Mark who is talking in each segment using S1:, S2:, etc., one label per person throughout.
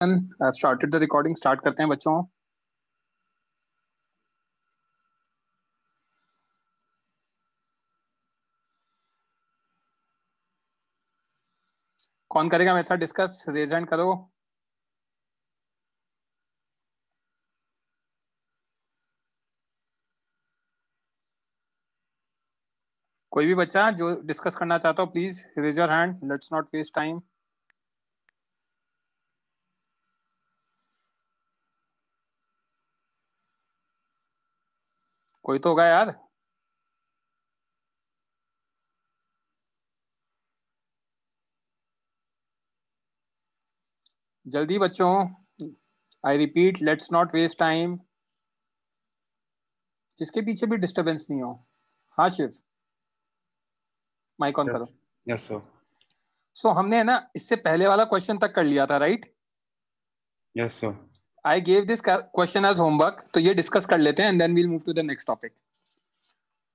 S1: I've started the recording. Start करते हैं बच्चों. कौन करेगा मेरे साथ डिस्कस? रेज हैंड करो. कोई भी बच्चा जो डिस्कस करना चाहता हो please raise your hand. Let's not waste time. कोई तो होगा यार. जल्दी बच्चों. I repeat, let's not waste time. जिसके पीछे भी डिस्टरबेंस नहीं हो. हाँ शिव, माइक ऑन करो.
S2: Yes sir.
S1: सो हमने है ना इससे पहले वाला क्वेश्चन तक कर लिया था, right?
S2: Yes sir.
S1: I gave this question as homework, तो ये डिस्कस कर लेते हैं and then we'll move to the next topic.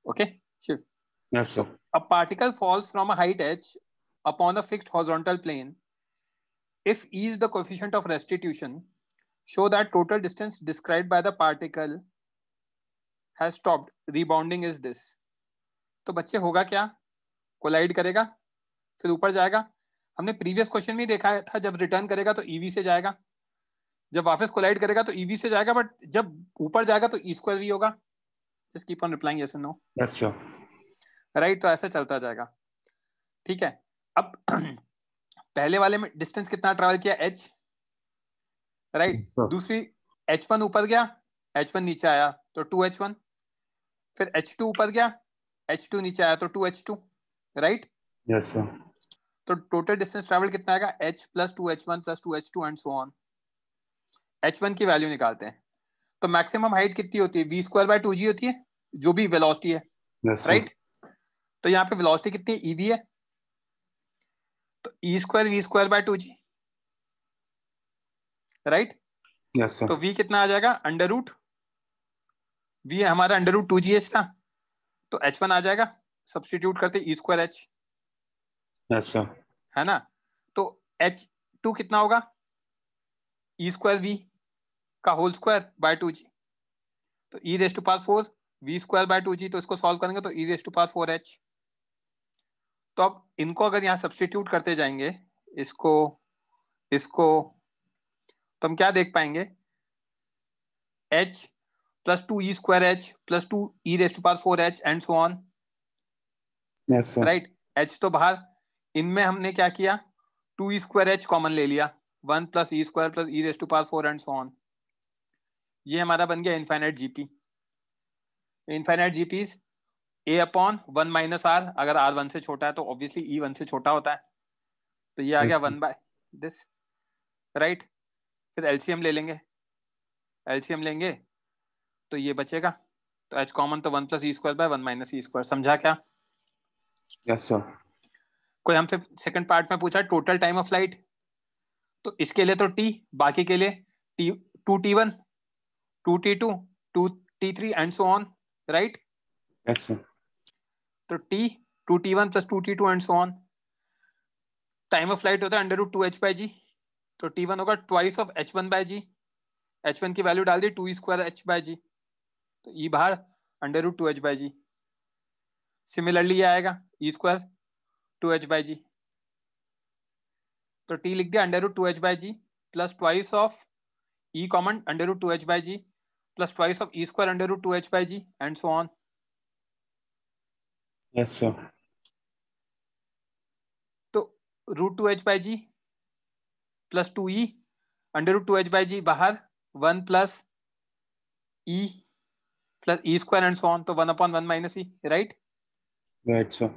S1: Okay Shiv.
S2: Yes
S1: So
S2: sir.
S1: a particle falls from a height h upon a fixed horizontal plane. If e is the coefficient of restitution, show that total distance described by the particle has stopped. Rebounding is this. तो बच्चे होगा क्या? Collide करेगा, फिर ऊपर जाएगा. हमने previous question में देखा था जब रिटर्न करेगा तो ईवी से जाएगा, जब वापस कोलाइड करेगा तो ईवी से जाएगा, बट जब ऊपर जाएगा तो ई स्क्वायर वी होगा. Just keep on replying yes and no.
S2: Yes sir.
S1: Right, तो ऐसे चलता जाएगा. ठीक है. अब पहले वाले में डिस्टेंस कितना ट्रेवल किया? h. राइट. दूसरी h1 ऊपर गया, h1 नीचे आया तो 2h1. फिर h2 ऊपर गया, h2 नीचे आया तो 2h2. राइट.
S2: Yes sir.
S1: तो टोटल डिस्टेंस ट्रेवल कितना आएगा? h plus 2h1 plus 2h2 and so on. h1 की वैल्यू निकालते हैं. तो मैक्सिमम हाइट कितनी होती है? v स्क्वायर बाय 2g होती है, जो भी वेलोसिटी है.
S2: Yes sir.
S1: राइट. तो यहाँ पे वेलोसिटी कितनी है? ev है, तो e square v square by 2g. Right.
S2: Yes sir.
S1: तो v कितना आ जाएगा? अंडर रूट v हमारा अंडर रूट 2gh था, तो h1 आ जाएगा. सब्स्टिट्यूट करते e square h,
S2: yes sir.
S1: है ना. तो h2 कितना होगा? ई स्क्वायर v का होल स्क्वायर बाय 2g. तो e raise to power 4 v square by 2g, तो इसको सॉल्व करेंगे तो e raise to power 4h. तो अब इनको अगर यहाँ सब्स्टिट्यूट करते जाएंगे, इसको इसको, तो हम क्या देख पाएंगे? h plus 2e square h plus 2 e raise to power 4h and so on.
S2: Yes sir.
S1: Right. h तो बाहर, इनमें हमने क्या किया? 2e स्क्वायर h कॉमन ले लिया, 1 plus e square plus e raise to power 4 and so on. ये हमारा बन गया infinite GP. Infinite GP is a upon 1 minus R. अगर r 1 से छोटा है तो ऑब्वियसली e 1 से छोटा होता है, तो ये आ गया 1 बाय दिस. राइट. फिर एलसीएम ले लेंगे, एलसीएम लेंगे तो ये बचेगा. तो h कॉमन, तो 1 plus e square by 1 minus E square. समझा क्या?
S2: Yes sir.
S1: कोई हमसे सेकंड पार्ट में पूछा टोटल टाइम ऑफ फ्लाइट, तो इसके लिए तो t, बाकी के लिए t 2t1 2t2 2t3 and so on. Right.
S2: Yes sir.
S1: तो t 2t1 plus 2t2 and so on. Time of flight होता है under root 2h by g, तो t1 होगा twice of h1 by ji. h1 की value डाल दी 2 square h by g, तो e बाहर under root 2h by g. Similarly ये आएगा e square 2h by g, तो t लिख दिया under root 2h by g plus twice of e common under root 2h by g plus twice of e square under root 2h by g and so on.
S2: Yes sir.
S1: तो root 2h by g plus 2e under root 2h by g बाहर 1 plus e plus e square and so on, तो 1 upon 1 minus e. Right.
S2: Right sir.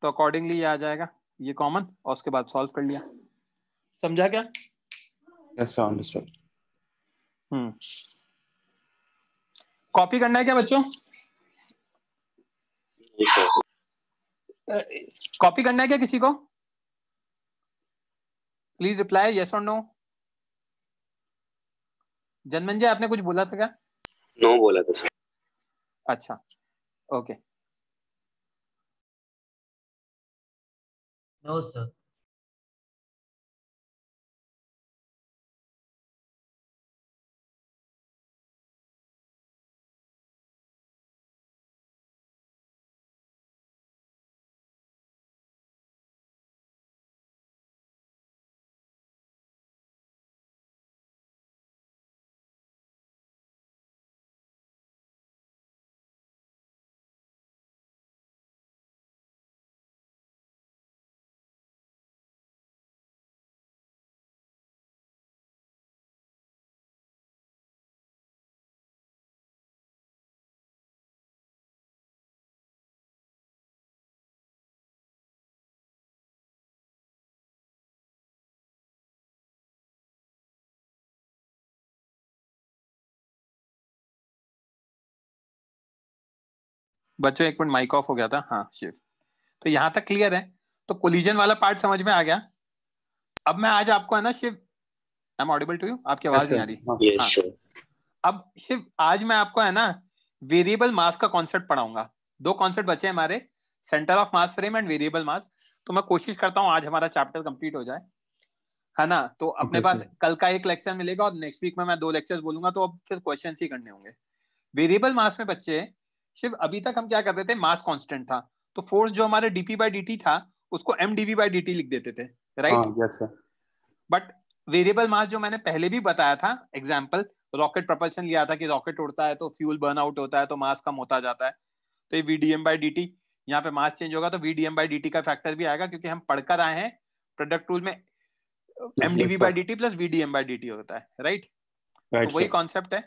S1: तो accordingly ये आ जाएगा, ये common, और उसके बाद सॉल्व कर लिया. समझा क्या?
S2: Yes sir. अंडरस्टूड.
S1: कॉपी करना है क्या बच्चों? कॉपी करना है क्या किसी को? प्लीज रिप्लाई यस और नो. जनमंजय, आपने कुछ बोला था क्या?
S3: नो बोला था सर.
S1: अच्छा, ओके.
S4: No sir.
S1: बच्चों एक मिनट, माइक ऑफ हो गया था। हाँ शिव, तो यहाँ तक क्लियर है। तो कोलिजन वाला पार्ट समझ में आ गया। अब मैं आज आपको है ना Shiv, I am audible to you? आपकी आवाज नहीं आ रही?
S3: यस
S1: हाँ।
S3: सर।
S1: अब शिव आज मैं आपको है ना वेरिएबल मास का कॉन्सेप्ट पढ़ाऊंगा। दो कॉन्सेप्ट बचे हैं हमारे, centre of mass frame and variable mass. तो मैं कोशिश करता हूँ आज हमारा चैप्टर कंप्लीट हो जाए, है ना। तो अपने पास कल का एक लेक्चर मिलेगा और नेक्स्ट वीक में मैं 2 लेक्चर्स बोलूंगा, तो अब फिर क्वेश्चन ही करने होंगे। वेरिएबल मास में बच्चे शिव अभी तक हम क्या करते थे, मास कांस्टेंट था तो फोर्स जो हमारे डीपी बाई डी था उसको एम डीवी बाई डी लिख देते थे, right?
S2: Yes sir.
S1: But variable mass जो मैंने पहले भी बताया था, एग्जाम्पल रॉकेट प्रोपल्शन लिया था कि रॉकेट उड़ता है तो फ्यूल बर्न आउट होता है तो मास कम होता जाता है, तो ये वीडीएम बाई डी टी, यहाँ पे मास चेंज होगा तो वीडीएम बाई डी टी का फैक्टर भी आएगा, क्योंकि हम पढ़कर आए हैं प्रोडक्ट रूल में m d v by d t plus v d m by d t होता है, राइट? तो वही कॉन्सेप्ट है।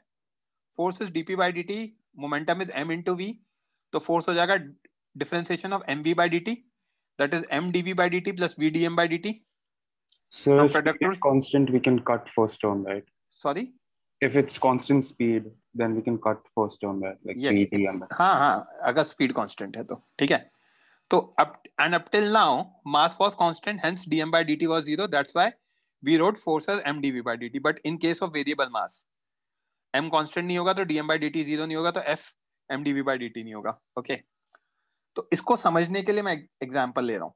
S1: Force is d p by d t, momentum is m into v, तो फोर्स हो जाएगा differentiation of m v by d t, that is m d v by d t plus v d m by d t.
S2: So if speed is constant, we can cut first term, right?
S1: Sorry?
S2: If it's constant speed, then we can cut first term, right? Like
S1: yes,
S2: VT and that.
S1: हाँ, अगर speed constant है तो ठीक है। तो up till now mass was constant, hence dm by dt was 0. That's why we wrote force as mdv by dt. But in case of variable mass, m constant नहीं होगा तो dm by dt 0 नहीं होगा, तो f mdv by dt नहीं होगा। Okay, तो इसको समझने के लिए मैं एग्जांपल ले रहा हूँ।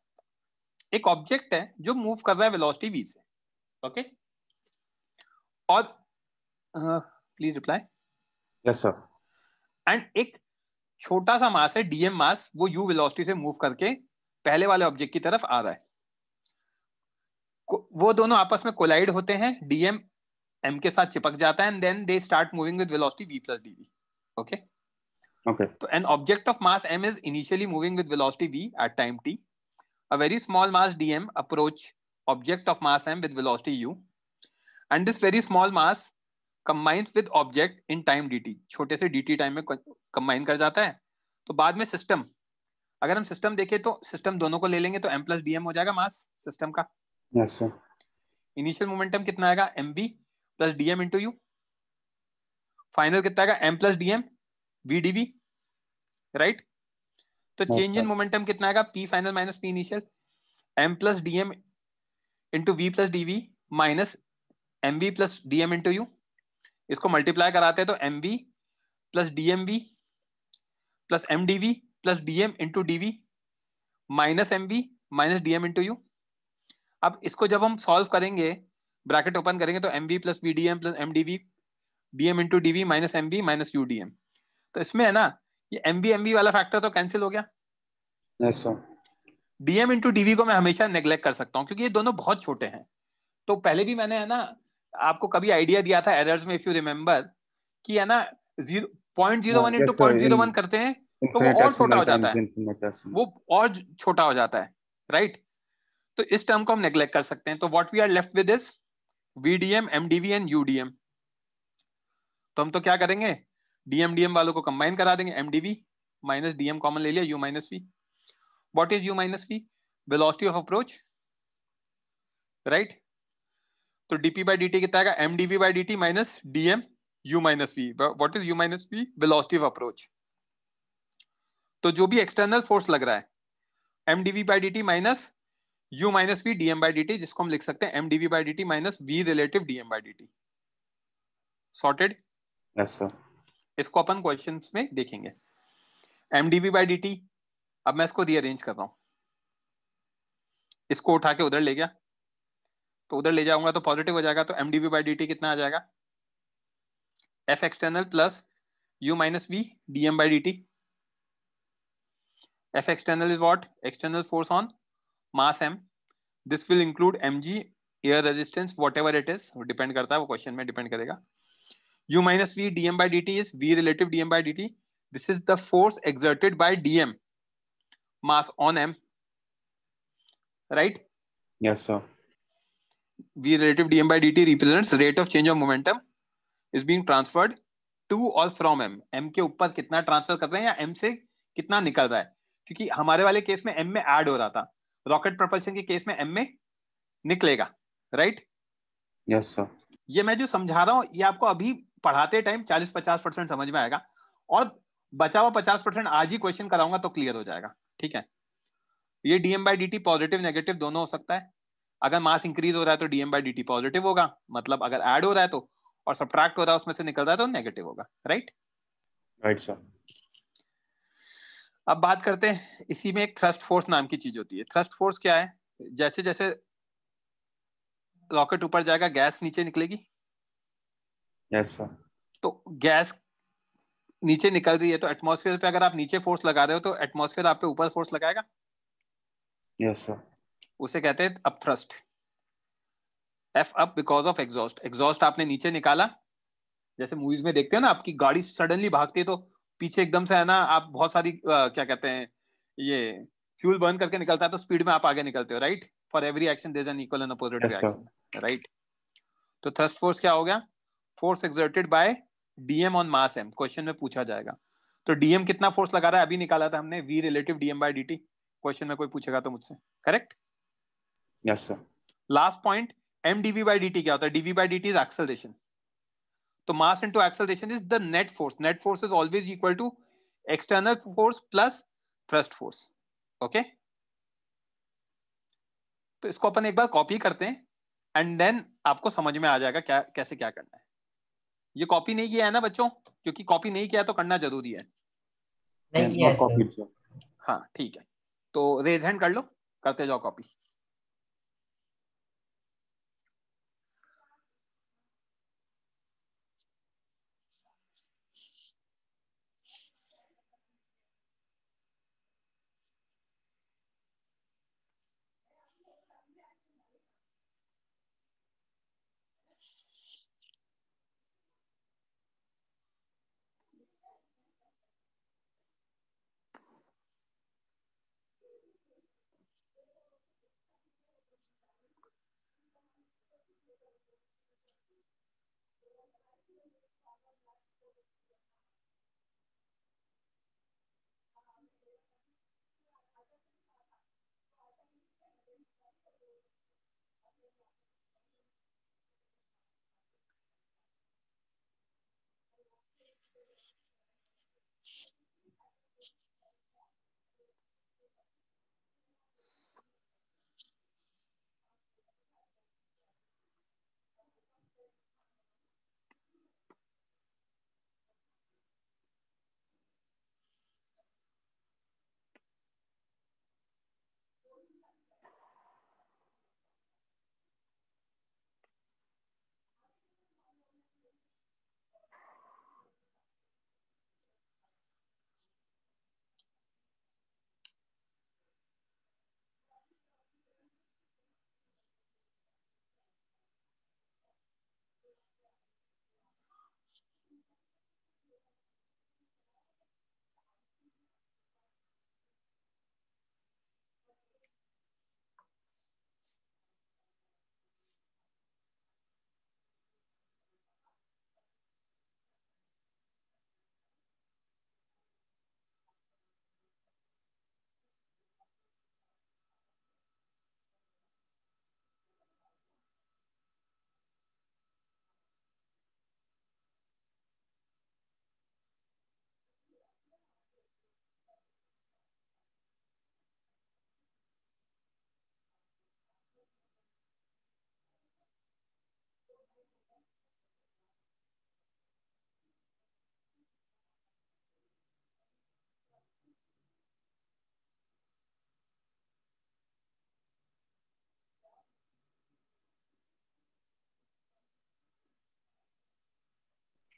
S1: एक ऑब्जेक्ट है जो मूव कर रहा है वेलोसिटी v से, ओके, और please reply.
S2: Yes sir.
S1: And एक छोटा सा मास है डीएम मास, वो यू वेलोसिटी से मूव करके पहले वाले ऑब्जेक्ट की तरफ आ रहा है। वो दोनों आपस में कोलाइड होते हैं, डीएम एम के साथ चिपक जाता है and then they start moving with velocity v plus dv। Okay
S2: okay,
S1: तो an object of mass m is initially moving with velocity v at time t। A very small mass dm approach object of mass m with velocity u, and this very small mass combines with object in time dt, छोटे से dt time में combine कर जाता है। तो बाद में system, अगर हम सिस्टम देखें तो सिस्टम दोनों को ले लेंगे तो m प्लस डी एम हो जाएगा मास सिस्टम का।
S2: Yes sir.
S1: इनिशियल मोमेंटम कितना आएगा, mv plus d m into u. Final कितना आएगा, m plus d m v d v, right? तो चेंज इन मोमेंटम कितना आएगा, p final minus p initial, m plus d m into v plus d v minus m v plus d m into u. इसको multiply कराते हैं तो m v plus d m v plus m d v plus d m into d v minus m v minus d m into u. अब इसको जब हम solve करेंगे, bracket open करेंगे तो m v plus v d m plus m d v d m into d v minus m v minus u d m. तो इसमें है ना ये एम वी वाला फैक्टर तो कैंसिल हो गया।
S2: Yes sir.
S1: D m into d v को मैं हमेशा नेग्लेक्ट कर सकता हूँ क्योंकि ये दोनों बहुत छोटे हैं। तो पहले भी मैंने है ना आपको कभी आइडिया दिया था एरर्स में, इफ यू रिमेम्बर, कि है ना 0.01 इंटू 0.01 करते हैं तो वो और छोटा हो जाता है, वो और छोटा हो जाता है, राइट? तो इस टर्म को हम नेग्लेक्ट कर सकते हैं। तो what we are left with is v d m m d v and u d m. तो हम तो क्या करेंगे, डीएम डीएम वालों को कंबाइन करा देंगे, एमडीवी माइनस डीएम कॉमन ले लिया, u minus v. What is u minus v? Velocity of approach, right? तो dp by dt कितना आएगा, mdv by dt minus dm u minus v. What is u minus v? Velocity of approach. तो जो भी external force लग रहा है mdv by dt minus u minus v dm by dt, जिसको हम लिख सकते हैं mdv by dt minus v relative dm by dt. Sorted?
S2: Yes sir.
S1: इसको अपन क्वेश्चंस में देखेंगे। mdv by dt, अब मैं इसको रीअरेंज कर रहा हूं, इसको उठा के उधर ले गया तो उधर ले जाऊंगा तो पॉजिटिव हो जाएगा, तो mdv by dt कितना आ जाएगा, f external plus u minus v dm by dt। f external is what? External force on mass m. This will include mg, air resistance, whatever it is, वो depend करता है, वो question में depend करेगा। u minus v dm by dt is v relative dm by dt. This is the force exerted by dm mass on m, right?
S2: Yes sir.
S1: v relative dm by dt represents rate of change of momentum is being transferred to or from m. m के ऊपर कितना transfer कर रहे हैं या m से कितना निकल रहा है, क्योंकि हमारे वाले केस में m में ऐड हो रहा था, रॉकेट प्रोपल्शन के केस में m में निकलेगा, राइट?
S2: Yes sir.
S1: ये मैं जो समझा रहा हूँ ये आपको अभी पढ़ाते टाइम 40-50% समझ में आएगा, और बचा हुआ 50% आज ही क्वेश्चन कराऊंगा तो क्लियर हो जाएगा, ठीक है। ये dm/dt पॉजिटिव नेगेटिव दोनों हो सकता है। अगर मास इंक्रीज हो रहा है तो dm/dt पॉजिटिव होगा, मतलब अगर ऐड हो रहा है तो, और सब्ट्रैक्ट हो रहा है उसमें से निकल रहा है तो नेगेटिव होगा, राइट।
S2: Right sir.
S1: अब बात करते हैं, इसी में एक थ्रस्ट फोर्स नाम की चीज होती है। थ्रस्ट फोर्स क्या है? जैसे जैसे रॉकेट ऊपर जाएगा गैस नीचे निकलेगी,
S2: यस सर।
S1: तो गैस नीचे निकल रही है तो एटमॉस्फेयर पे अगर आप नीचे फोर्स लगा रहे हो तो एटमॉस्फेयर आप पे ऊपर फोर्स लगाएगा,
S2: यस सर।
S1: उसे कहते हैं up thrust. F up because of exhaust, exhaust आपने नीचे निकाला, जैसे मूवीज में देखते हो ना, आपकी गाड़ी सडनली भागती है तो पीछे एकदम से है ना, आप बहुत सारी क्या कहते हैं ये फ्यूल बर्न करके निकलता है तो स्पीड में आप आगे निकलते हो, right. For every action there is an equal and opposite
S2: yes sir.
S1: Reaction, right. तो थ्रस्ट फोर्स क्या हो गया? Force exerted by d m on mass m, question में पूछा जाएगा। तो डीएम कितना फोर्स लगा रहा है अभी निकाला था हमने, v relative d m by dt, question में कोई पूछेगा तो मुझसे, correct.
S2: Yes sir.
S1: Last point, m d v by d t क्या होता है? D v by d t is acceleration. तो mass into acceleration is the net force, net force is always equal to external force plus thrust force, okay. तो इसको अपन एक बार copy करते हैं and then आपको समझ में आ जाएगा क्या कैसे क्या करना है। ये कॉपी नहीं किया है ना बच्चों? क्योंकि कॉपी नहीं किया तो करना जरूरी है।
S4: नहीं किया
S2: नॉट
S4: है सर।
S2: Copied sir.
S1: हाँ ठीक है, तो रेज हैंड कर लो, करते जाओ copy.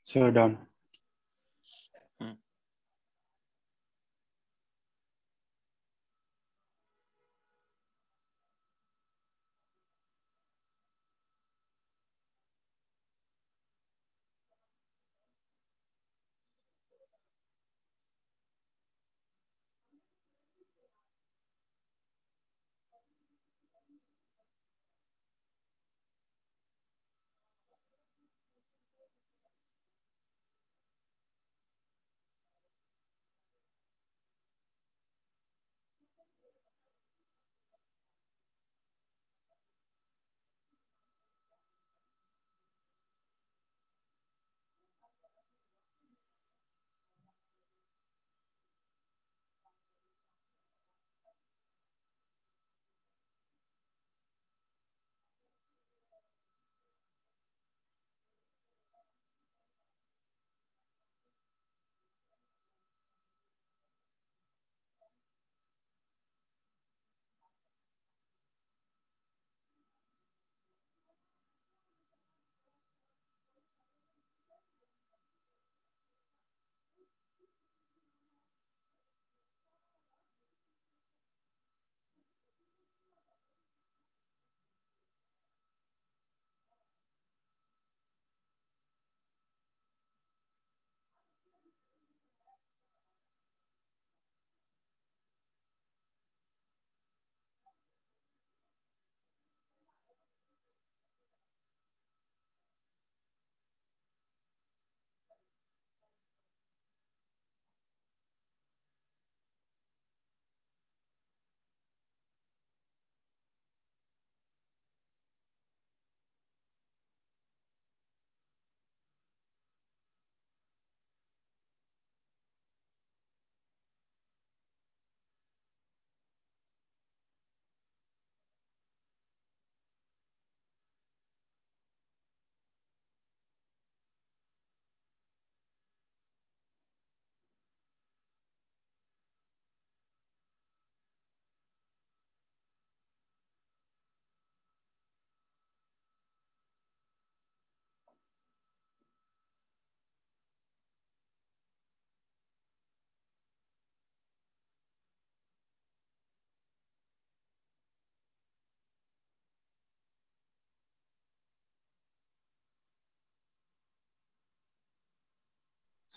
S2: Sir done.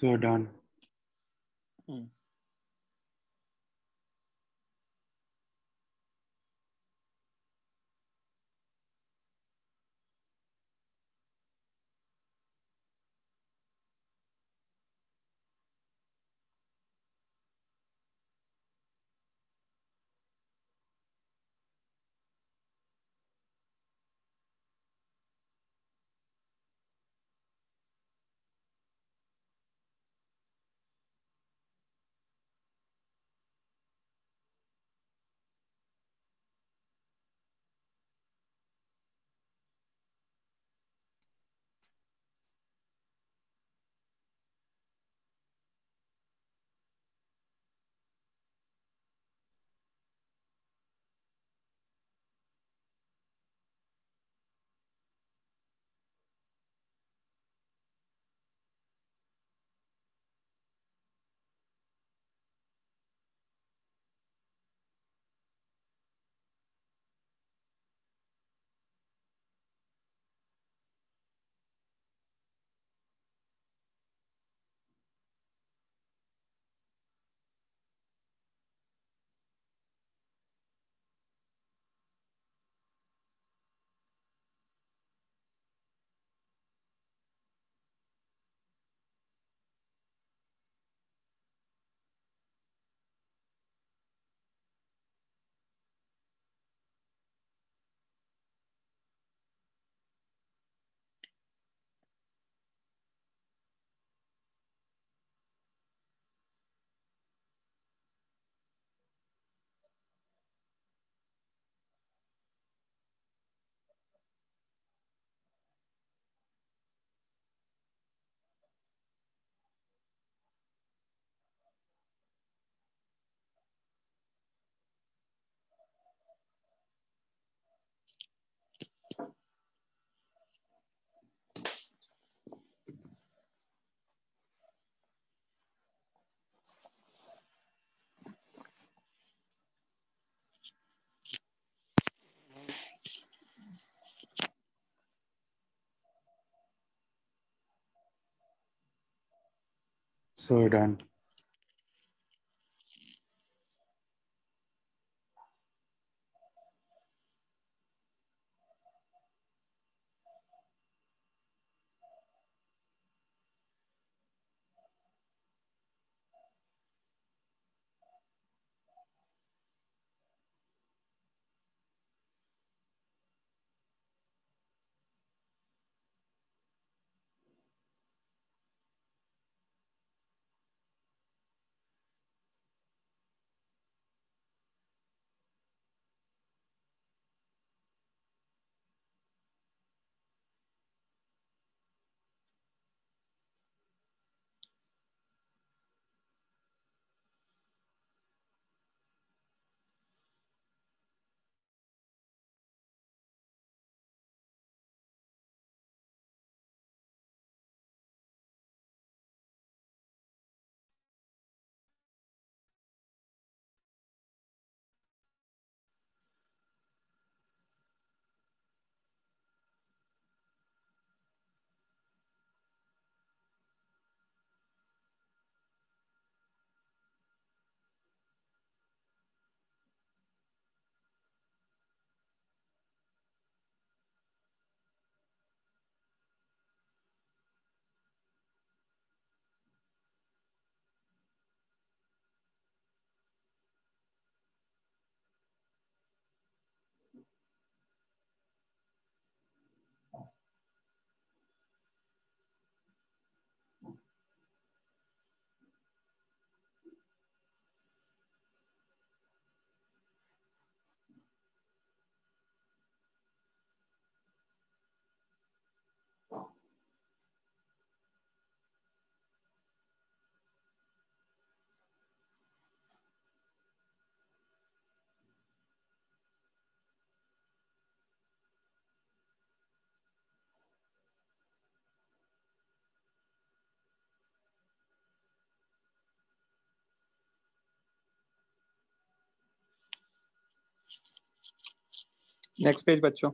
S2: So done. So done.
S1: Next page बच्चों।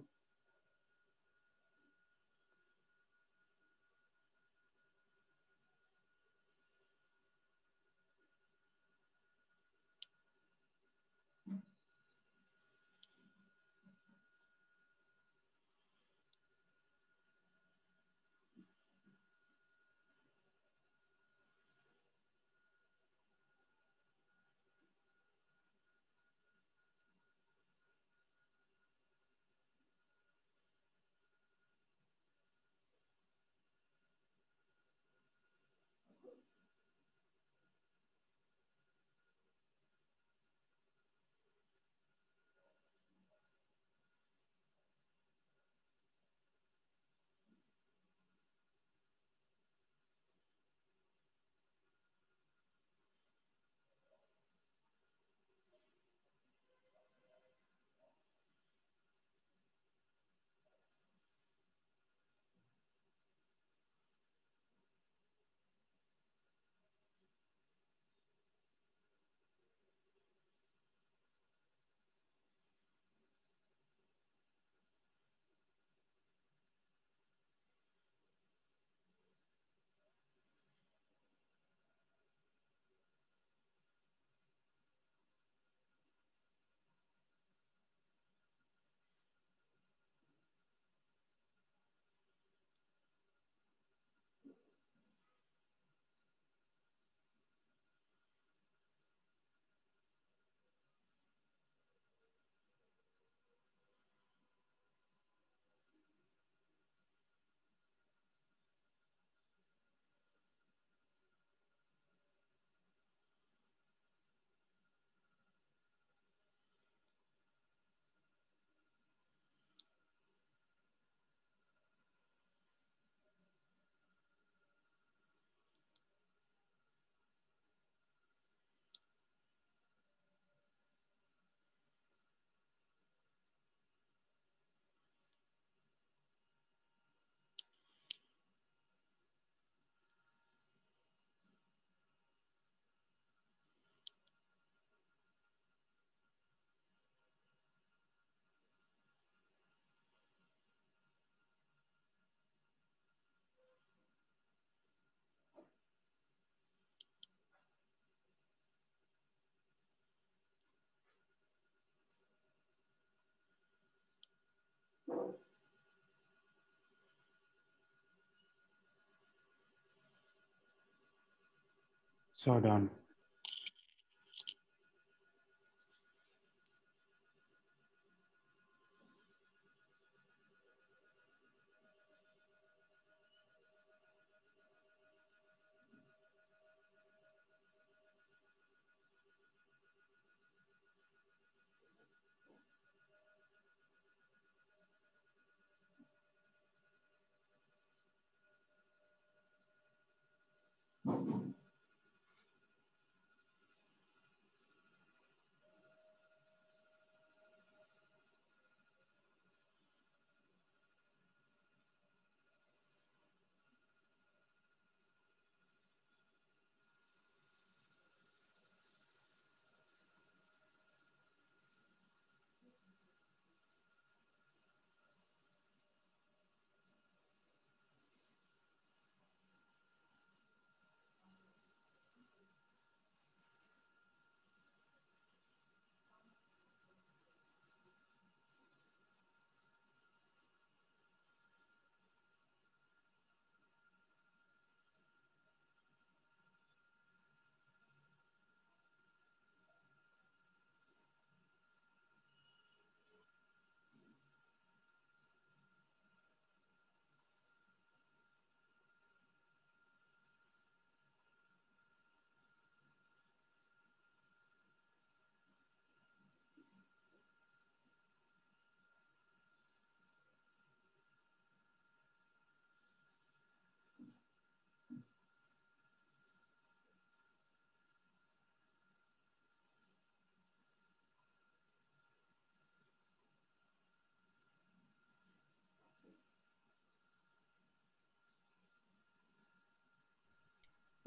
S2: So done.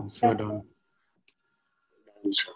S2: So done.
S3: Done, sir.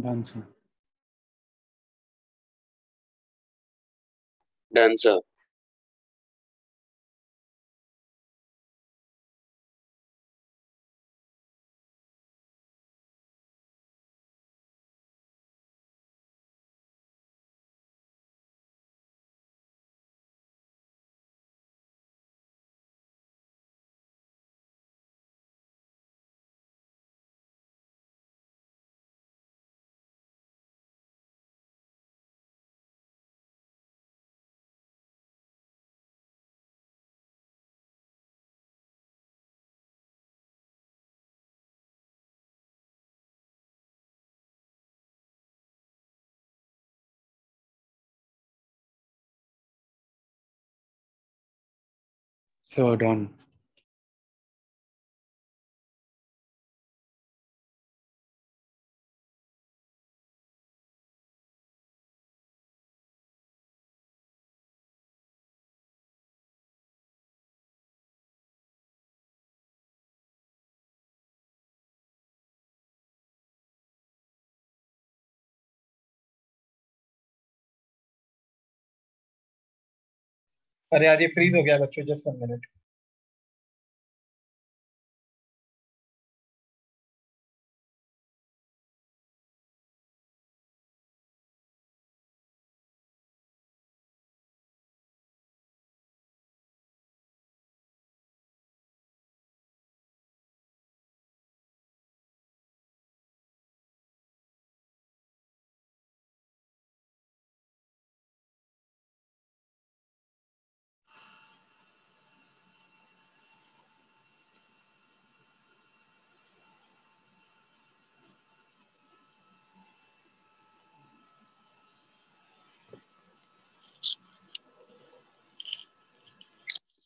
S2: Done, sir.
S3: Done, sir.
S2: So done.
S4: अरे यार ये फ्रीज हो गया बच्चों, जस्ट 1 मिनट।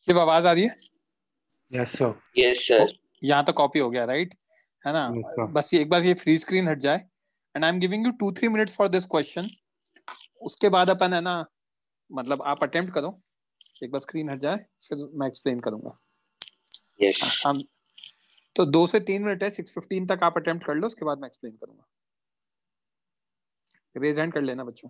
S1: शिव आवाज आ रही है?
S2: Yes, sir.
S3: Yes, sir.
S1: यहाँ तो कॉपी हो गया, राइट? है ना?
S2: Yes, sir.
S1: बस ये एक बार ये फ्री स्क्रीन हट जाए and I am giving you 2-3 minutes for this question. उसके बाद अपन, है ना, मतलब आप अटेम्प्ट करो, एक बार स्क्रीन हट जाए फिर मैं एक्सप्लेन करूंगा।
S3: Yes.
S1: हम तो 2 से 3 मिनट है, 6:15 तक आप अटेम्प्ट कर लो, उसके बाद मैं एक्सप्लेन करूंगा। रेज हैंड कर लेना बच्चों।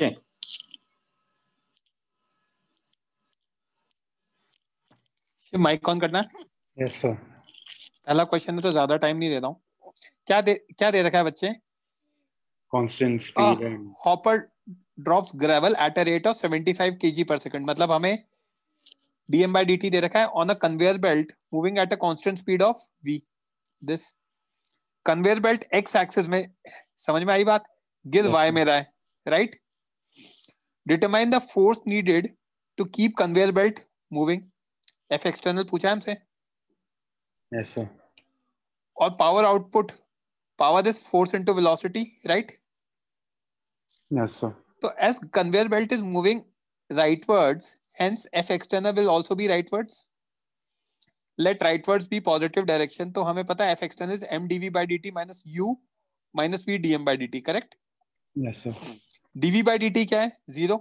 S1: ओके, माइक ऑन करना है।
S2: Yes, sir.
S1: पहला क्वेश्चन है तो ज्यादा टाइम नहीं दे रहा हूँ। क्या दे रखा है बच्चे?
S2: Constant speed and
S1: hopper drops gravel eight a rate of 75 kg per second। मतलब हमें dm by dt दे रखा है on a conveyor belt moving at a constant speed of v। This conveyor belt x axis में, समझ में आई बात? गिर
S2: Yes,
S1: y
S2: sir.
S1: में रहा है, right? Determine the force needed to keep conveyor belt moving. F external पूछा है हमसे।
S2: Yes, sir.
S1: और power output, power this force into velocity, right?
S2: Yes, sir.
S1: So as conveyor belt is moving rightwards, hence F external will also be rightwards. Let rightwards be positive direction. तो हमें पता है F external is m dv by dt minus u minus v dm by dt, correct?
S2: Yes, sir.
S1: dv by dt क्या है? 0।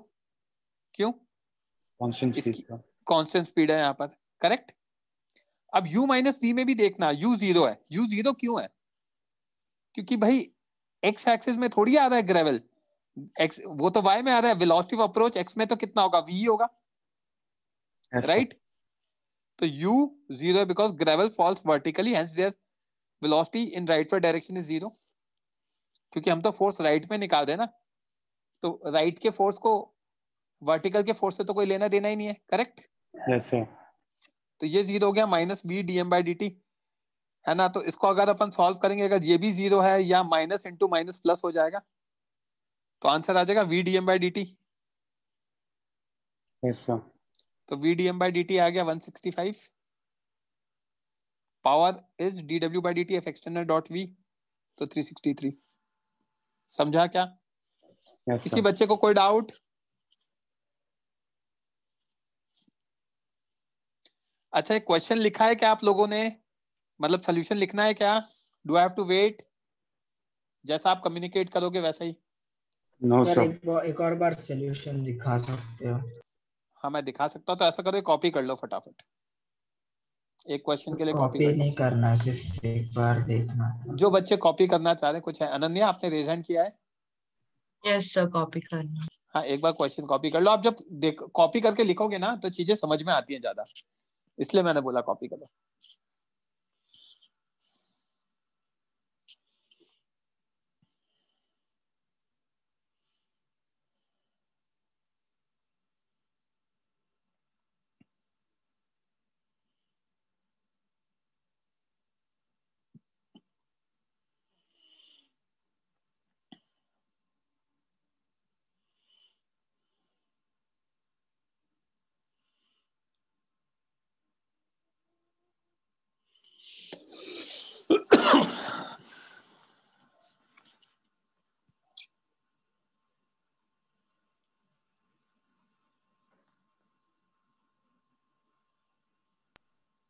S1: क्यों?
S2: Constant speed,
S1: इसकी
S2: sir.
S1: Constant speed है यहाँ पर, करेक्ट? अब u माइनस v में भी देखना, u 0 है। u 0 क्यों है? क्योंकि भाई x एक्सिस में थोड़ी आ रहा है ग्रेवल, x वो तो y में आ रहा है। वेलोसिटी ऑफ अप्रोच x में तो कितना होगा? v होगा,
S2: Yes, sir.
S1: राइट? तो u 0 है because gravel falls vertically, hence their velocity in rightward direction is 0। क्योंकि हम तो फोर्स राइट में निकाल रहे हैं ना, तो राइट के फोर्स को वर्टिकल के फोर्स से तो कोई लेना देना ही नहीं है, करेक्ट?
S2: Yes, sir.
S1: तो ये 0 हो गया minus v d m by d t, है ना। तो इसको अगर अपन सॉल्व करेंगे, अगर ये भी 0 है या माइनस इंटू माइनस प्लस हो जाएगा, तो आंसर आ जाएगा v d m by d t.
S2: Yes, sir.
S1: तो v d m by d t आ गया 165, पावर इज डी डब्ल्यू by d t f external dot v, तो 363। समझा क्या?
S2: Yes,
S1: किसी
S2: sir.
S1: बच्चे को कोई डाउट? अच्छा, एक क्वेश्चन लिखा है क्या आप लोगों ने, मतलब सोल्यूशन लिखना है क्या? Do I have to wait? जैसा आप कम्युनिकेट करोगे वैसा ही।
S2: No,
S5: sir
S2: sir.
S5: एक और बार सॉल्यूशन दिखा सकते हो?
S1: हाँ मैं दिखा सकता हूँ, तो ऐसा करो कॉपी कर लो फटाफट, एक क्वेश्चन के लिए कॉपी
S5: कॉपी
S1: कर लो।
S5: नहीं करना, सिर्फ एक बार देखना।
S1: जो बच्चे कॉपी करना चाह रहे हैं, कुछ है? अनन्या आपने रेज हैंड किया है?
S6: यस सर, कॉपी करना।
S1: हाँ एक बार क्वेश्चन कॉपी कर लो। आप जब देख कॉपी करके लिखोगे ना तो चीजें समझ में आती हैं ज्यादा, इसलिए मैंने बोला कॉपी करो।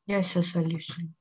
S6: Yes sir, solution.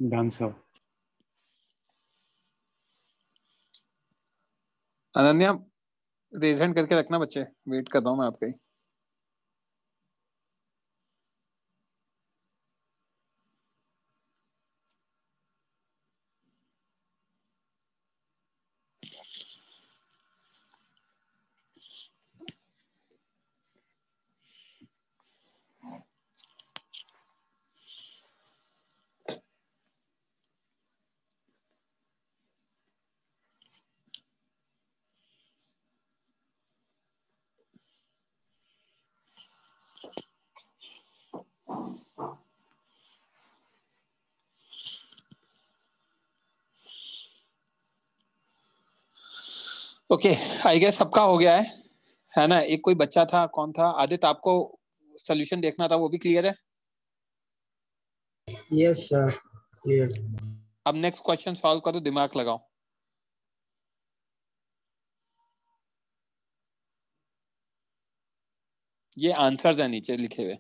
S2: Done, sir.
S1: Ananya raise hand करके रखना बच्चे, वेट कर रहा हूँ मैं आपका ही। ओके, आई गेस सबका हो गया है है ना। एक कोई बच्चा था, कौन था आदित्य, आपको सोल्यूशन देखना था, वो भी क्लियर है।
S5: Yes, sir. Clear.
S1: अब नेक्स्ट क्वेश्चन सॉल्व करो, दिमाग लगाओ। ये आंसर्स है नीचे लिखे हुए।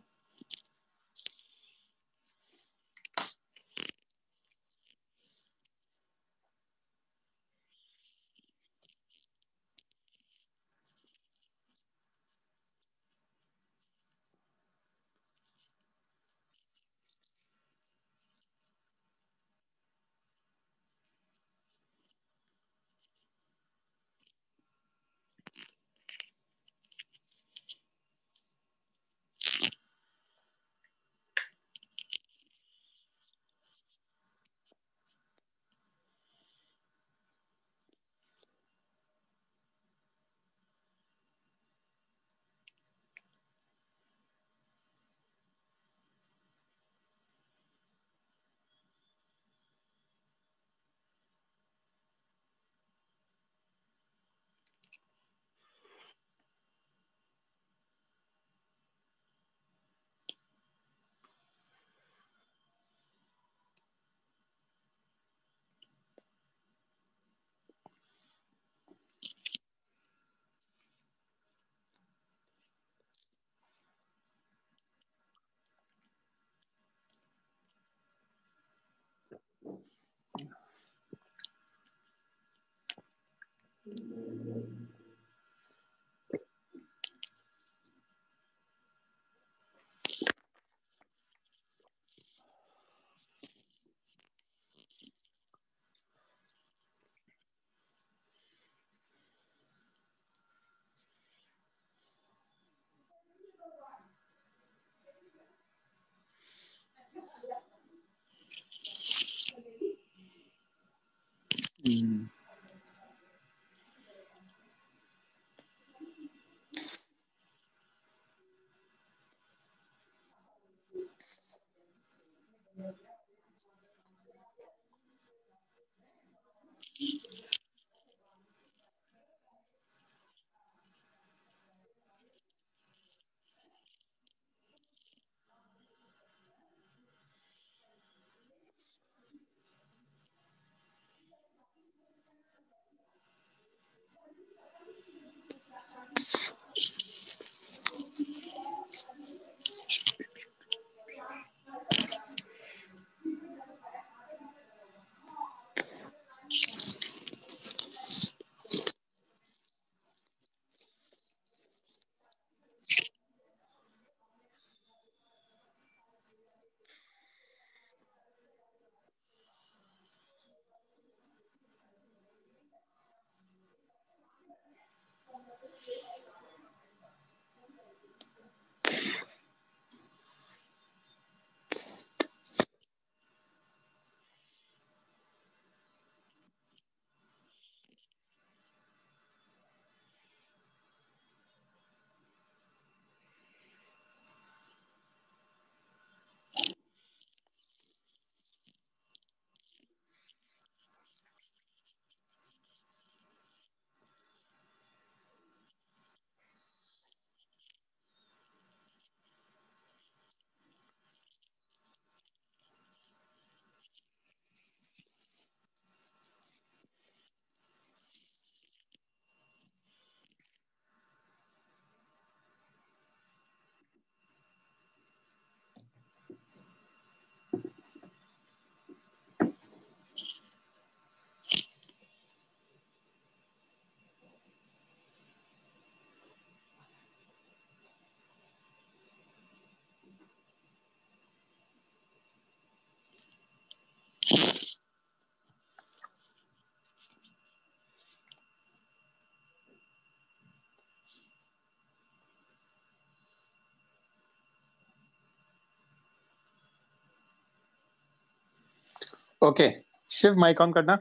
S1: ओके, शिव माइक ऑन करना।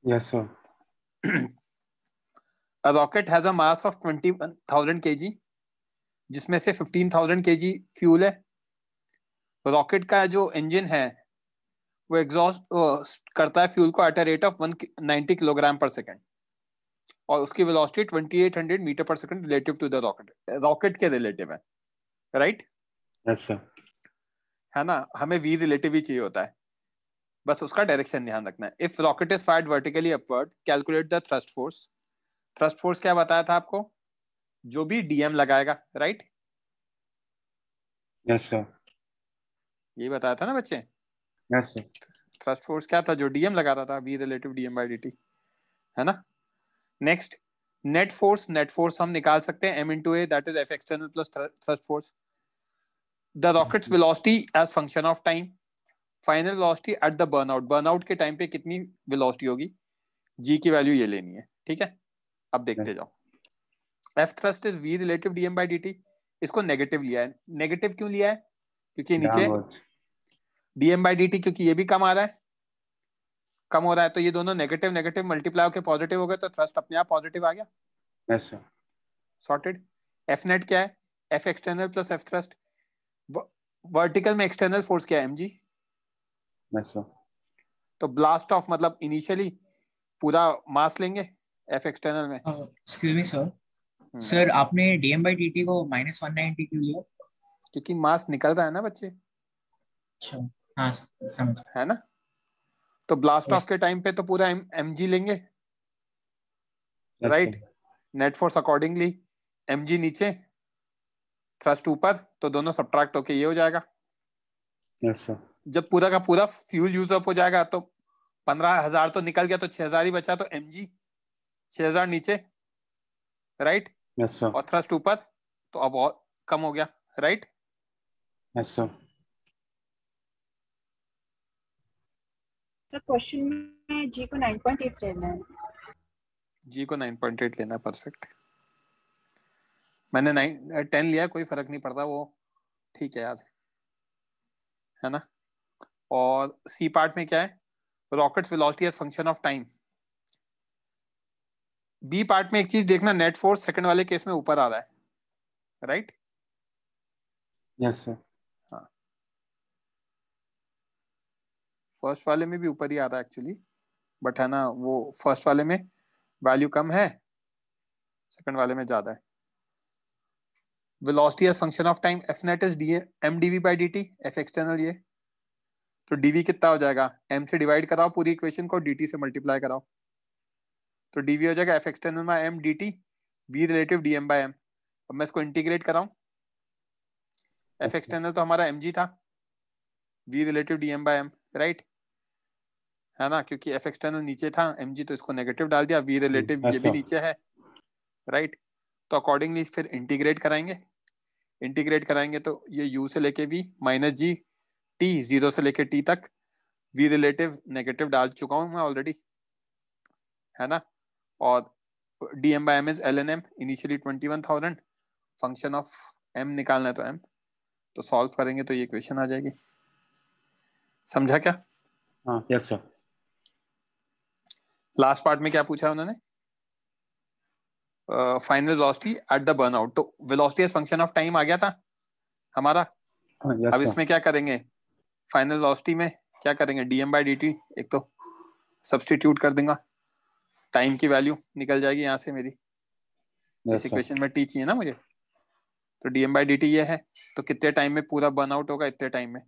S2: Yes, sir.
S1: A rocket has a mass of 21,000 kg, जिसमें से 15,000 kg फ्यूल है। रॉकेट का जो इंजन है वो एग्जॉस्ट करता है फ्यूल को at a rate of 190 kilogram per second. और उसकी velocity 2800 metre per second relative to the rocket, rocket के रिलेटिव है, राइट?
S2: Yes, sir.
S1: है ना, हमें v रिलेटिव ही चाहिए होता है, बस उसका डायरेक्शन ध्यान रखना है। If rocket is fired vertically upward calculate the thrust force. Thrust force क्या बताया था आपको? जो भी डीएम लगाएगा, राइट?
S2: Yes, sir.
S1: ये बताया था ना बच्चे?
S2: Yes, sir.
S1: थ्रस्ट फोर्स क्या था? जो डीएम लगा रहा था, v relative DM by dt, है ना? नेक्स्ट, नेट फोर्स हम निकाल सकते हैं m into a, that is f external plus thrust force. The rocket's velocity as function of time, final velocity at the burnout, burnout के time पे कितनी velocity होगी, g की वैल्यू ये लेनी है, ठीक है? अब देखते जाओ। f thrust is v relative dm by dt, इसको नेगेटिव लिया है। नेगेटिव क्यों लिया है? क्योंकि नीचे
S2: Downwards.
S1: dm by dt, क्योंकि ये भी कम आ रहा है, कम हो रहा है, तो ये दोनों नेगेटिव नेगेटिव मल्टीप्लाई होकर पॉजिटिव हो गए, तो थ्रस्ट अपने आप पॉजिटिव आ गया।
S2: Yes, sir.
S1: Sorted. F net क्या है? F external plus F thrust. Vertical में एक्सटर्नल फोर्स क्या है? mg।
S2: Yes, sir.
S1: तो ब्लास्ट ऑफ मतलब इनिशियली पूरा मास लेंगे एफ एक्सटर्नल में।
S7: एक्सक्यूज मी सर, सर आपने डीएम बाई डी टी को -190 क्यों लिया?
S1: क्योंकि मास निकल रहा है ना बच्चे,
S7: अच्छा, हाँ समझ।
S1: है ना? तो ब्लास्ट ऑफ
S7: Yes.
S1: के टाइम पे तो पूरा mg लेंगे,
S2: Yes,
S1: right?
S2: sir.
S1: Net force accordingly mg नीचे, थ्रस्ट ऊपर, तो दोनों सब्ट्रैक्ट होके ये हो जाएगा।
S2: Yes, sir.
S1: जब पूरा का पूरा फ्यूल यूज अप हो जाएगा तो 15,000 तो निकल गया, तो 6,000 ही बचा, तो mg 6,000 नीचे, राइट?
S2: Yes, sir.
S1: और थ्रस्ट ऊपर, तो अब और कम हो गया, राइट?
S2: Yes, sir.
S8: तो क्वेश्चन में जी को 9.8 लेना है।
S1: जी को 9.8 लेना, परफेक्ट। मैंने 10 लिया, कोई फर्क नहीं पड़ता, वो ठीक है यार, है ना? और सी पार्ट में क्या है? Rocket's velocity as function of time. B part में एक चीज देखना, नेट फोर्स सेकंड वाले केस में ऊपर आ रहा है, राइट?
S2: Yes, sir.
S1: हाँ, फर्स्ट वाले में भी ऊपर ही आ रहा है एक्चुअली, बट है ना, वो फर्स्ट वाले में वैल्यू कम है, सेकंड वाले में ज्यादा है। Velocity as function of time, f net is m dv by dt, f external ये, तो dv कितना हो जाएगा? m से डिवाइड कराओ पूरी इक्वेशन को, dt से मल्टीप्लाई कराओ, तो dv हो जाएगा एफ एक्सटर्नल में m dt, v relative dm by m। अब मैं इसको इंटीग्रेट कराऊं, एफ एक्सटर्नल तो हमारा mg था, v relative dm by m, right? है ना, क्योंकि एफ एक्सटर्नल नीचे था, mg तो इसको नेगेटिव डाल दिया, v रिलेटिव
S2: Yes,
S1: ये भी
S2: sir.
S1: नीचे है, राइट? तो अकॉर्डिंगली फिर इंटीग्रेट कराएंगे, इंटीग्रेट कराएंगे तो ये u से लेके v माइनस जी t, 0 से लेके t तक, v रिलेटिव नेगेटिव डाल चुका हूं मैं ऑलरेडी, है ना? और dm by m is ln m, initially 21,000, function of m निकालना है तो m, तो सॉल्व करेंगे तो ये इक्वेशन आ जाएगी। समझा क्या?
S2: Yes, sir.
S1: लास्ट पार्ट में क्या पूछा उन्होंने? Final velocity at the burnout, तो velocity as function of time आ गया था हमारा।
S2: Yes,
S1: अब
S2: sir.
S1: इसमें क्या करेंगे? फाइनल वेलोसिटी में क्या करेंगे? dm by dt एक तो सब्स्टिट्यूट कर दूंगा, टाइम की वैल्यू निकल जाएगी यहाँ से मेरी,
S2: Yes,
S1: इस
S2: sir.
S1: इक्वेशन में t चाहिए ना मुझे, तो dm by dt ये है, तो कितने टाइम में पूरा बर्नआउट होगा, इतने टाइम में,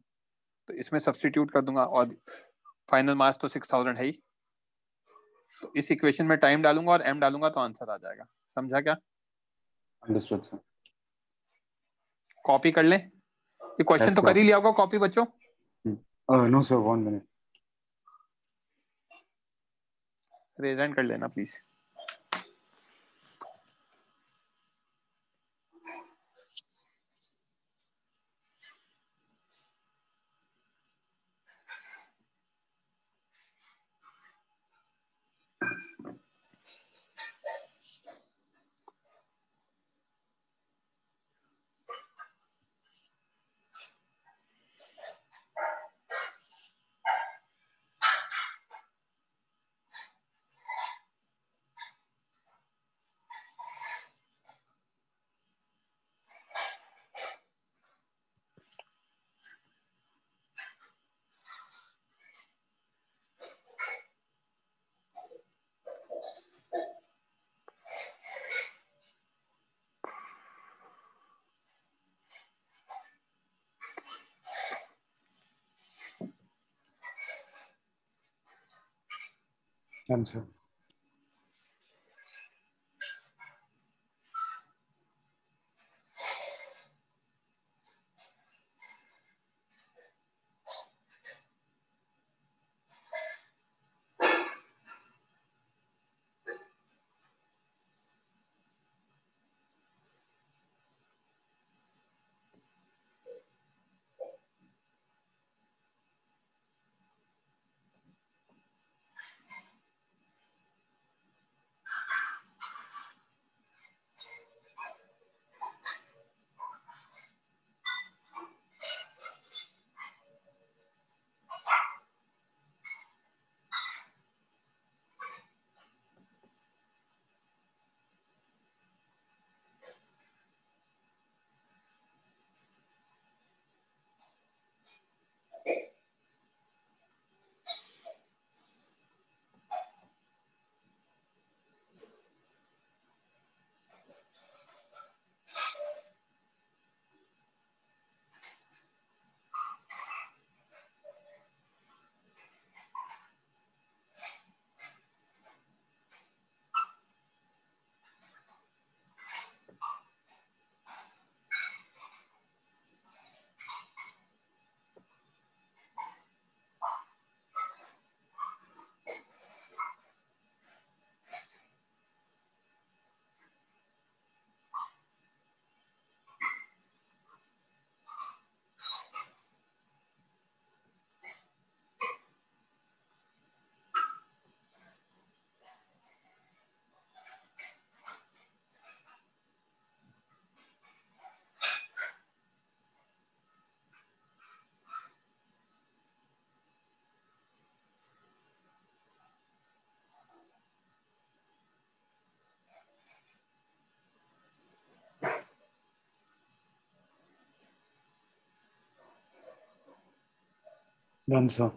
S1: तो इसमें सब्स्टिट्यूट कर दूंगा, और फाइनल मास तो 6,000 है ही, तो इस इक्वेशन में टाइम डालूंगा और m डालूंगा तो आंसर आ जाएगा। समझा क्या?
S2: Understood, sir.
S1: कॉपी कर लें, ये क्वेश्चन
S2: Yes,
S1: तो
S2: sir.
S1: कर ही लिया होगा कॉपी बच्चों।
S2: No, sir. 1 minute.
S1: Raise hand कर लेना please.
S2: Done, sir. Done, sir.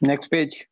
S1: Next page.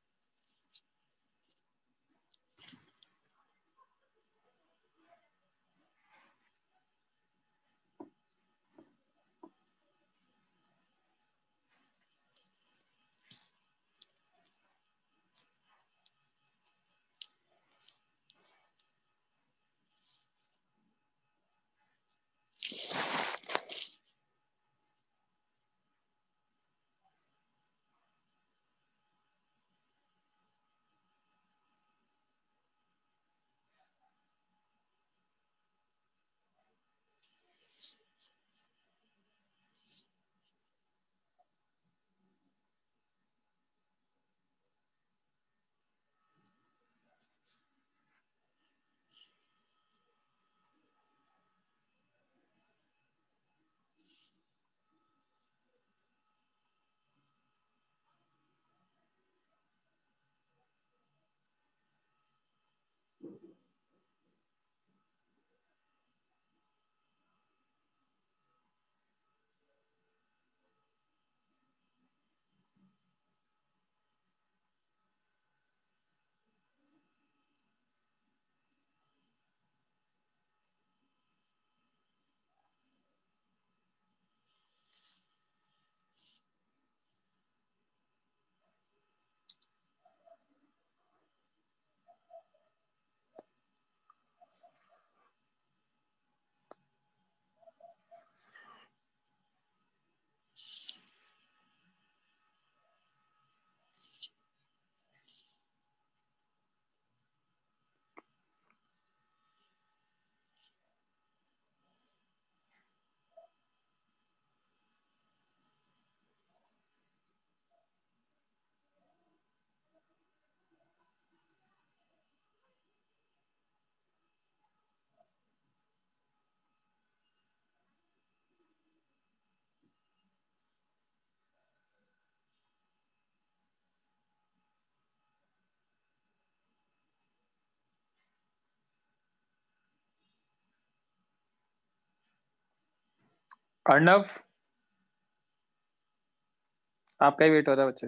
S1: Arnav, आपका ही वेट हो रहा है बच्चे।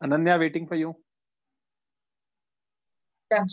S1: Ananya, waiting for you.
S6: Done.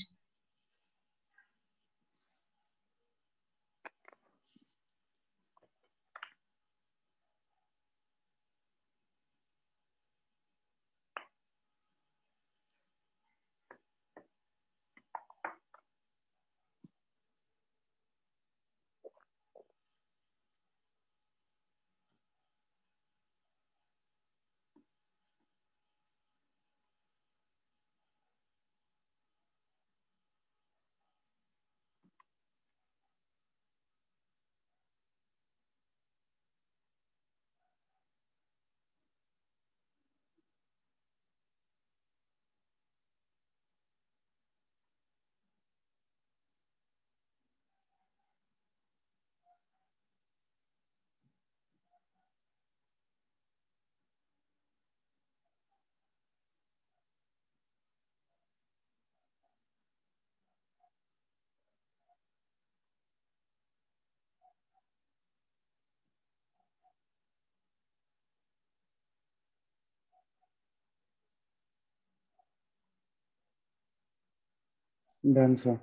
S2: Done, sir.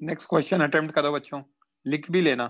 S1: Next question attempt करो बच्चों, लिख भी लेना।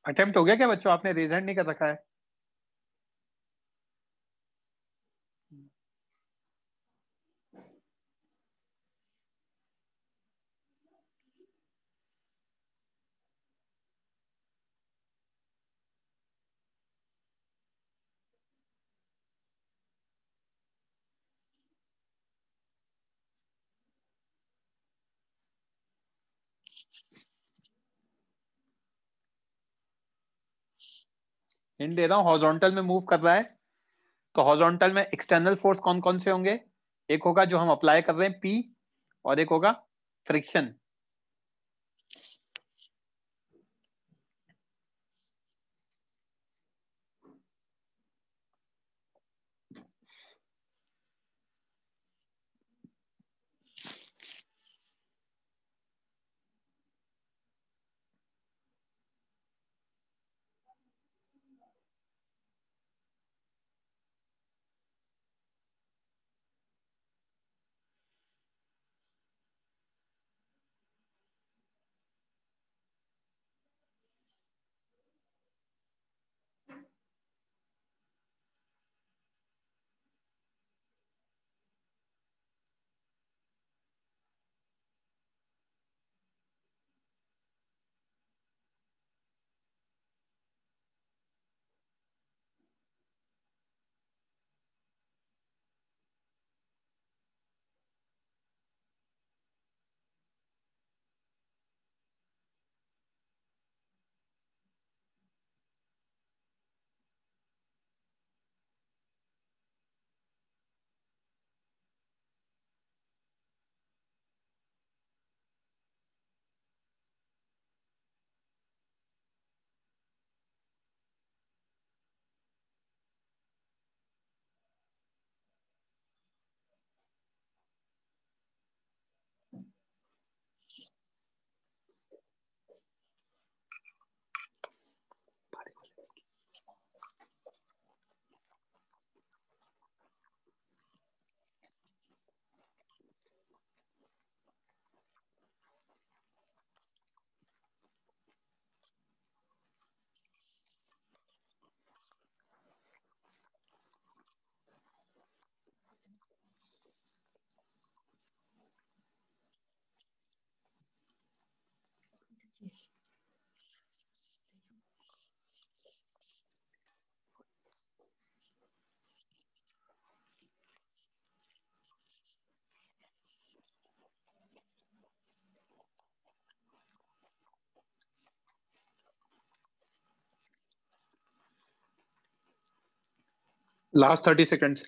S1: अटेम्प्ट हो गया क्या बच्चों? आपने रेज हैंड नहीं कर रखा है? हिंट दे रहा हूँ, हॉरिजॉन्टल में मूव कर रहा है, तो हॉरिजॉन्टल में एक्सटर्नल फोर्स कौन कौन से होंगे? एक होगा जो हम अप्लाई कर रहे हैं P, और एक होगा friction. Last 30 seconds.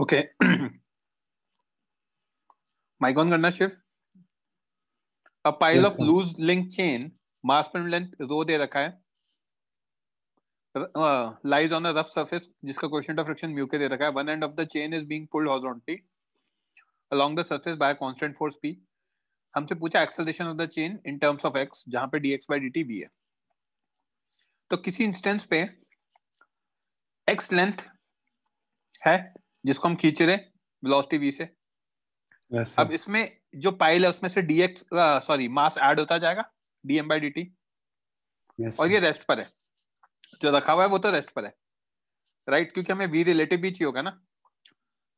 S1: Okay, mike on करना Shiv. A pile
S2: Yes,
S1: of
S2: sir.
S1: Loose link chain, mass per length रो दे रखा है, lies on a rough surface जिसका coefficient of friction mu के दे रखा है। One end of the chain is being pulled horizontally along the surface by a constant force P. हमसे पूछा acceleration of the chain in terms of x, जहां पे dx by dt v है। तो किसी इंस्टेंस पे x लेंथ है जिसको हम खींच रहे वेलोसिटी v से।
S2: Yes, sir.
S1: अब इसमें जो पाइल है उसमें से dx सॉरी मास ऐड होता जाएगा dm by dt,
S2: Yes,
S1: और
S2: sir.
S1: ये रेस्ट पर है, जो रखा हुआ है वो तो रेस्ट पर है, राइट? क्योंकि हमें v रिलेटिव भी चाहिए होगा ना,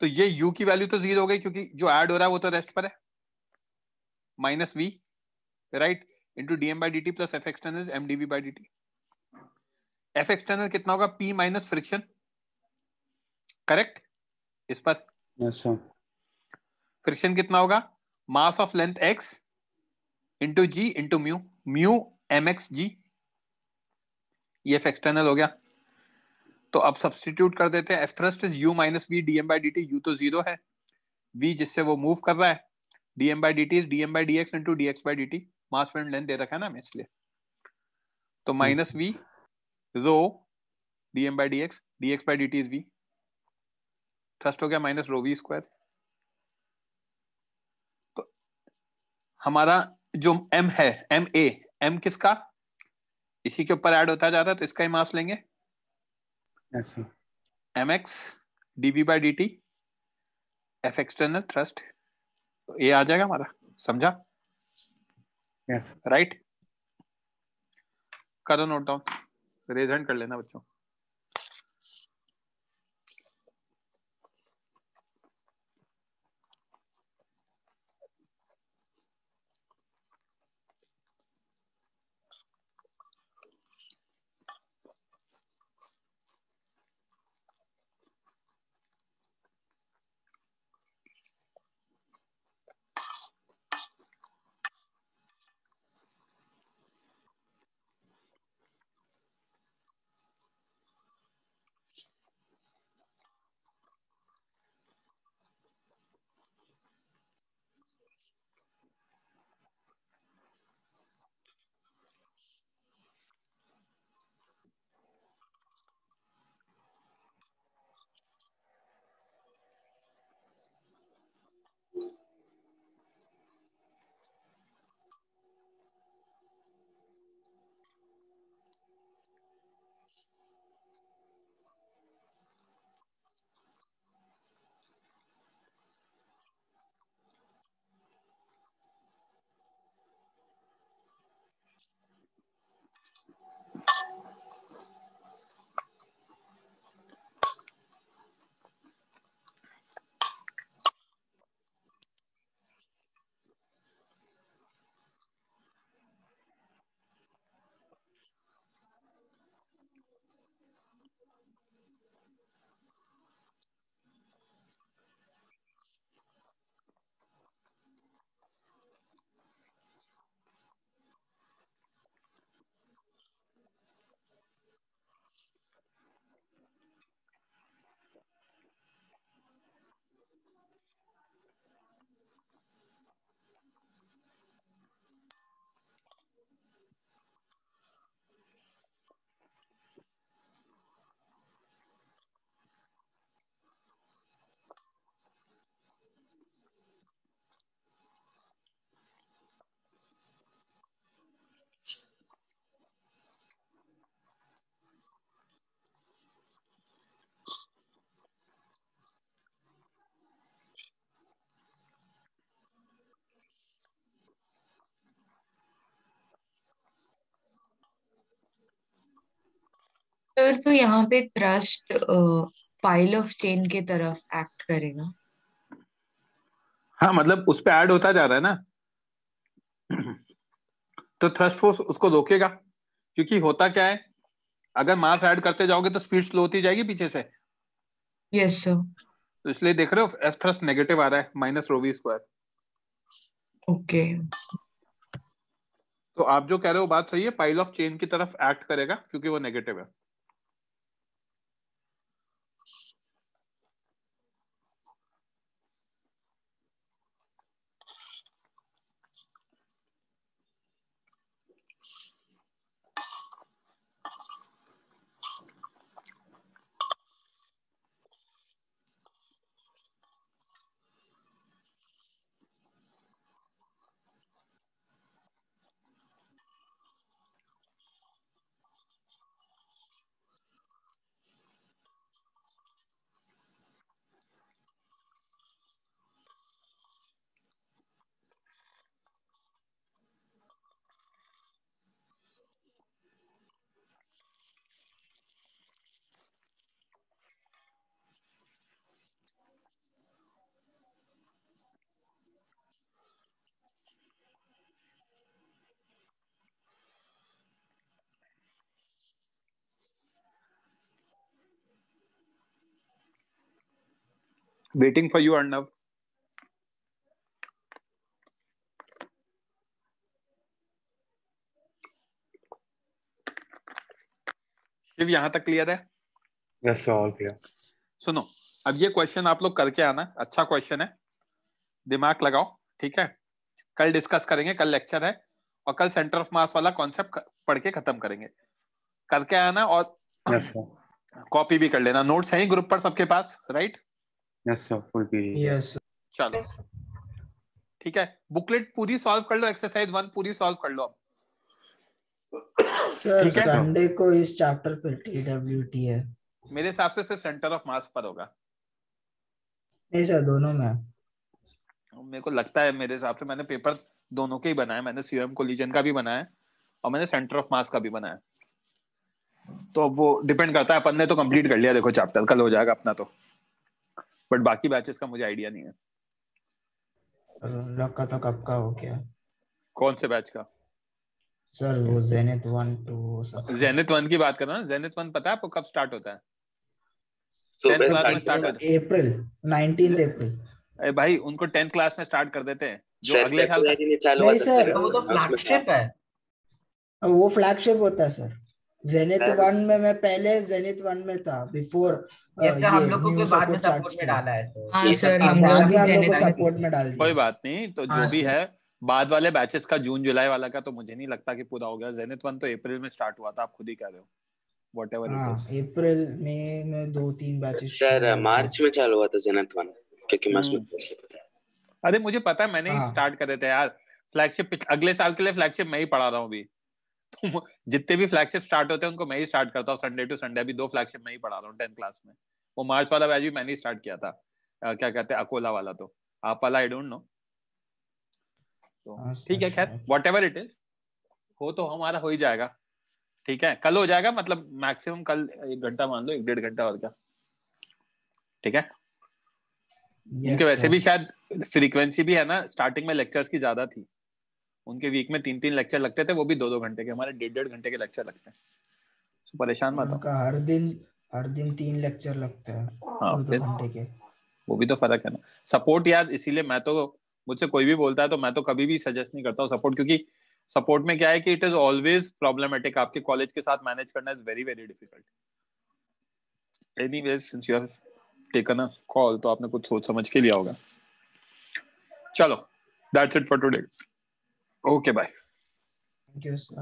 S1: तो ये u की वैल्यू तो 0 हो गई क्योंकि जो ऐड हो रहा है वो तो रेस्ट पर है, minus v, right, into dm by dt plus f external m dv by dt। f external कितना होगा? p minus friction, correct? इस पर
S2: Yes, sir.
S1: फ्रिक्शन कितना होगा? Mass of length x into g into mu, mu mx g, ये f external हो गया। तो अब सब्स्टिट्यूट कर देते हैं, f thrust is u minus v d m by d t. U तो जीरो है, वी जिससे वो मूव कर रहा है, d m by d t is d m by d x into D x by d t. Mass फ्रेंड length दे रखा है ना हमें इसलिए। तो minus v rho d m by d x by d t is v. Thrust हो गया माइनस रो वी स्क्वायर। तो हमारा जो एम है, एम ए, एम किसका, इसी के ऊपर ऐड होता जा रहा है, तो इसका ही मास लेंगे,
S2: Yes, sir.
S1: M x d v by d t f external thrust. तो ये आ जाएगा हमारा, समझा?
S2: Yes, sir.
S1: राइट, करो नोट डाउन, रेज हैंड कर लेना बच्चों।
S6: सर तो यहाँ पे थ्रस्ट पाइल ऑफ चेन के तरफ एक्ट करेगा।
S1: हाँ मतलब उस पे ऐड होता जा रहा है ना, तो थ्रस्ट फोर्स उसको रोकेगा, क्योंकि होता क्या है, अगर मास ऐड करते जाओगे तो स्पीड स्लो होती जाएगी पीछे से।
S6: Yes sir.
S1: तो इसलिए देख रहे हो एफ थ्रस्ट नेगेटिव आ रहा है, minus rho v square.
S6: Okay.
S1: तो आप जो कह रहे हो बात सही है, पाइल ऑफ चेन की तरफ एक्ट करेगा क्योंकि वो नेगेटिव है। Waiting for you Arnav. Shiv यहाँ तक क्लियर है?
S2: Yes, sir, all clear.
S1: सुनो, अब ये क्वेश्चन आप लोग करके आना, अच्छा क्वेश्चन है, दिमाग लगाओ, ठीक है? कल डिस्कस करेंगे, कल लेक्चर है, और कल सेंटर ऑफ मास वाला कॉन्सेप्ट पढ़ के खत्म करेंगे। करके आना और
S2: Yes, sir.
S1: कॉपी भी कर लेना। नोट्स हैं ग्रुप पर सबके पास, right?
S2: Yes, sir, full PDF.
S5: Yes.
S1: चलो ठीक है, बुकलेट पूरी सॉल्व कर लो, एक्सरसाइज 1 पूरी सॉल्व कर लो अब।
S5: सर
S1: ठीक है?
S5: संडे को इस चैप्टर पे TWT है।
S1: मेरे हिसाब से सिर्फ सेंटर ऑफ मास पर होगा।
S5: नहीं सर, दोनों में।
S1: मेरे को लगता है, मेरे हिसाब से मैंने पेपर दोनों के ही बनाया, मैंने सीओएम कोलिजन का भी बनाया और मैंने सेंटर ऑफ मास का भी बनाया। तो अब वो डिपेंड करता है, अपन ने तो कंप्लीट कर लिया देखो चैप्टर, कल हो जाएगा अपना तो, बट बाकी बैचेस का मुझे आइडिया नहीं है।
S5: लक का तो कब का हो गया
S1: कौन से बैच का?
S5: सर? वो जेनिथ 1 2 सब।
S1: जेनिथ 1 की बात कर रहा हूँ। जेनिथ 1 पता है आपको कब स्टार्ट होता है? 10th
S3: सुबह
S1: क्लास में स्टार्ट होता है।
S5: अप्रैल 19 अप्रैल।
S1: अरे भाई उनको 10th क्लास में स्टार्ट कर देते हैं, जो
S3: सर
S1: अगले साल
S3: फेब्रुअरी में चालू हुआ
S5: नहीं
S3: था
S5: सर,
S7: वो तो फ्लैगशिप है।
S5: वो फ्लैगशिप होता है सर। Zenith
S3: sir.
S5: 1 में मैं पहले जेनिथ 1 में था, बिफोर
S7: जैसे हम लोग को कोई बाद में सपोर्ट में डाला है सर।
S6: हाँ
S3: ये
S6: सर,
S3: सब
S6: हम
S5: बाद
S6: लोग
S5: में
S6: भी
S5: हम लोग
S6: जेनिथ
S5: को
S6: में
S5: सपोर्ट
S6: थे।
S5: में डाल
S1: कोई
S5: दिया।
S1: बात नहीं, तो जो
S5: हाँ,
S1: भी
S5: सर।
S1: है बाद वाले बैचेस का जून जुलाई वाला का तो मुझे नहीं लगता कि पूरा हो गया। जेनिथ 1 तो अप्रैल में स्टार्ट हुआ था, आप खुद ही कह रहे हो, व्हाटएवर
S5: हाँ,
S1: इट इज।
S5: अप्रैल मई में 2-3 बैचेस
S3: सर मार्च में चालू हुआ था जेनिथ 1, क्योंकि मार्च में
S1: अरे मुझे पता है, मैंने ही
S5: हाँ।
S1: स्टार्ट करे थे यार फ्लैगशिप। अगले साल के लिए फ्लैगशिप मैं ही पढ़ा रहा हूँ अभी। तो जितने भी फ्लैगशिप स्टार्ट होते हैं उनको मैं ही स्टार्ट करता हूँ, संडे टू संडे। अभी 2 फ्लैगशिप मैं ही पढ़ा रहा हूँ 10th क्लास में। वो मार्च वाला बैच भी मैंने ही स्टार्ट किया था, क्या कहते हैं अकोला वाला, तो आप वाला आई डोंट नो। तो ठीक है, खैर व्हाटएवर इट इज, हो तो हमारा हो ही जाएगा। ठीक है, कल हो जाएगा, मतलब मैक्सिमम कल 1 घंटा मान लो, 1-1.5 घंटा और क्या। ठीक है, इनके वैसे भी शायद फ्रीक्वेंसी भी है ना, स्टार्टिंग में लेक्चर्स की ज्यादा थी, उनके वीक में 3-3 लेक्चर लगते थे, वो भी 2-2 घंटे के। हमारे 1.5-1.5 घंटे के लेक्चर लगते हैं, तो परेशान मत हो।
S5: उनका हर दिन 3 लेक्चर लगता है,
S1: हाँ
S5: 2-2
S1: फिर
S5: घंटे के।
S1: वो भी तो फर्क है ना। सपोर्ट यार, इसीलिए मैं तो, मुझसे कोई भी बोलता है तो मैं तो कभी भी सजेस्ट नहीं करता हूँ सपोर्ट, क्योंकि सपोर्ट में क्या है कि इट इज ऑलवेज प्रॉब्लमेटिक। आपके कॉलेज के साथ मैनेज करना is very very difficult. Anyways, since you have taken a call, तो आपने कुछ सोच समझ के लिया होगा। चलो, that's it for today. Okay bye.
S5: Thank you sir.